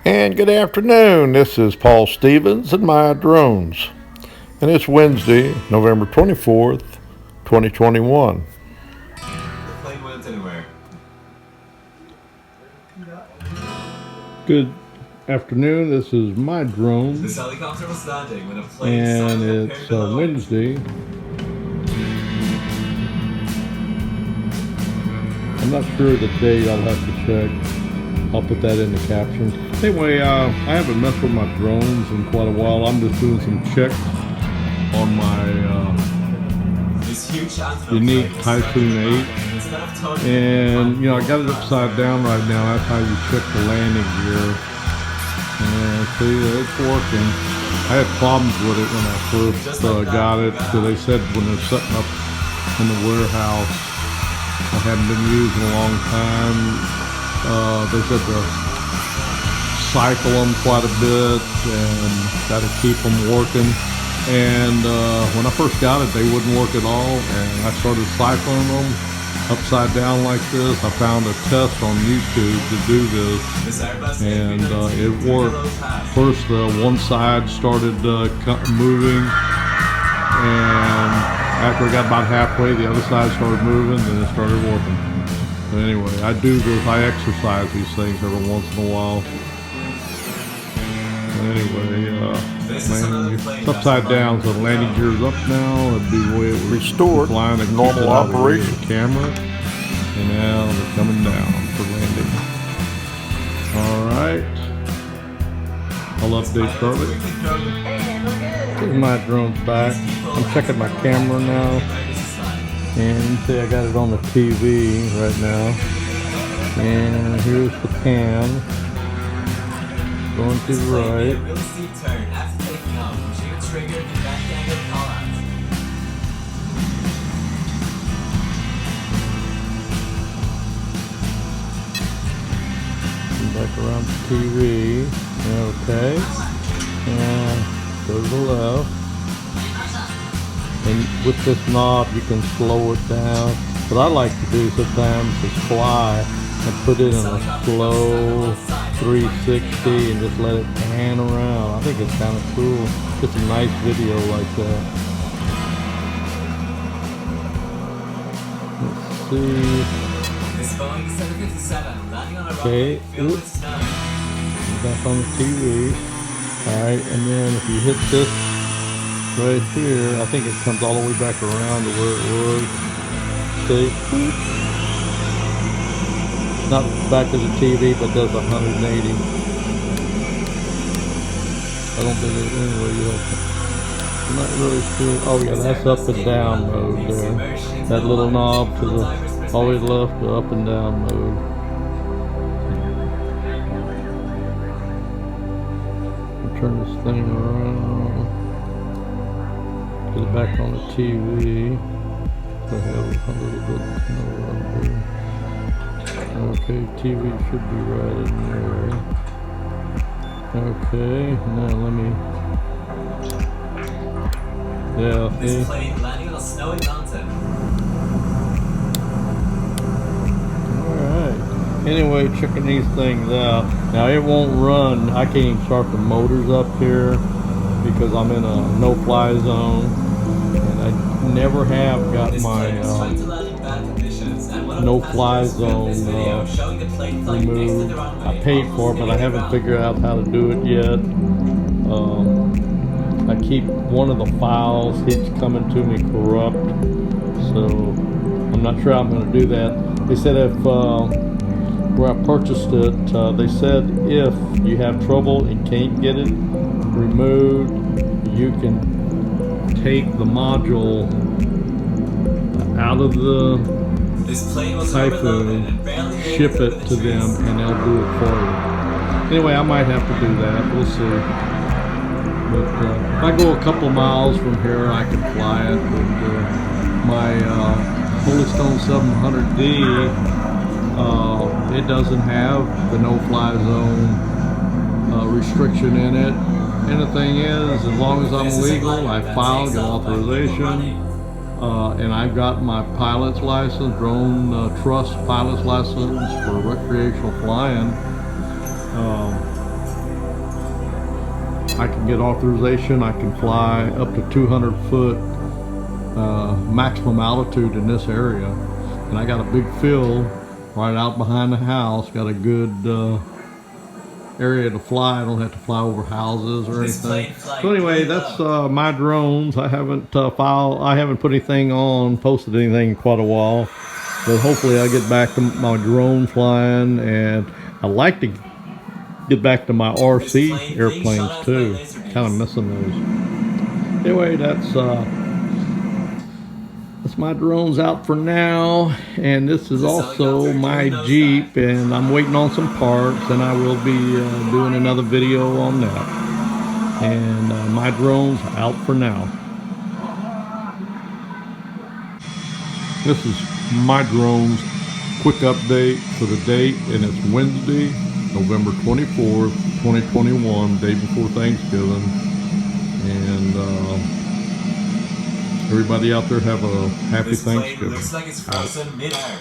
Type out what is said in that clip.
And good afternoon. This is Paul Stevens and my drones. And it's Wednesday, November 24th, 2021. The plane went anywhere. Good afternoon. This is my drone. This helicopter was landing when a plane And started it's appearing below. Wednesday. I'm not sure the date. I'll have to check. I'll put that in the captions. Anyway, I haven't messed with my drones in quite a while. I'm just doing some checks on my This huge Yuneec Typhoon H. And, you know, I got it upside down right now. That's how you check the landing gear. And see, it's working. I had problems with it when I first got it. So they said when they're setting up in the warehouse, I hadn't been used in a long time. They said to cycle them quite a bit and got to keep them working. And when I first got it, they wouldn't work at all. And I started cycling them upside down like this. I found a test on YouTube to do this, and it worked. First, one side started moving, and after I got about halfway, the other side started moving, then it started working. But anyway, I exercise these things every once in a while. Anyway, it's upside down, so the landing gear's up now. That'd be the way it was restored. Flying a normal operation. Camera, and now they're coming down for landing. All right, I'll update shortly. Here's my drone's back. I'm checking my camera now, and you see I got it on the TV right now. And here's the pan. Going to the right. Really steep turn after taking off. Shoot trigger and back angle call out. Back around the TV. Okay. And go to the left. And with this knob, you can slow it down. What I like to do sometimes is fly and put it in a slow 360 and just let it pan around. I think it's kind of cool. Just a nice video like that. Let's see. Okay, oops. Back on the TV. Alright, and then if you hit this right here, I think it comes all the way back around to where it was. See? Not back to the TV, but does 180. I don't think there's any way you I'm not really sure. Oh yeah, that's up and down mode there. That little knob to the always left to up and down mode. I'll turn this thing around. Get it back on the TV. So I have a little bit more here. Okay, TV should be right in there. Okay, now let me. Yeah, see? This plane landing on a snowy mountain. Alright. Anyway, checking these things out. Now it won't run. I can't even start the motors up here because I'm in a no-fly zone. And I never have got my no-fly zone removed. I paid for it, but I haven't figured out how to do it yet. I keep one of the files keeps coming to me corrupt, so I'm not sure I'm going to do that. They said if where I purchased it, they said if you have trouble and can't get it removed, you can take the module out of the Typhoon, ship it to them, and they'll do it for you. Anyway, I might have to do that. We'll see. But if I go a couple miles from here, I can fly it. But my Holystone 700D, it doesn't have the no-fly zone restriction in it. And the thing is, as long as I'm legal, I filed an authorization. And I've got my pilot's license, drone trust pilot's license for recreational flying. I can get authorization. I can fly up to 200 foot maximum altitude in this area. And I got a big field right out behind the house. Got a good area to fly. I don't have to fly over houses or anything. So anyway, that's my drones. I haven't put anything on, posted anything in quite a while. But hopefully I'll get back to my drone flying, and I like to get back to my RC airplanes too. Kind of missing those. Anyway, that's my drones out for now, and this is also my Jeep, and I'm waiting on some parts, and I will be doing another video on that. And my drones out for now. This is my drones quick update for the date, and it's Wednesday, November 24th, 2021, day before Thanksgiving. And everybody out there have a happy Thanksgiving. Looks like it's frozen mid-air.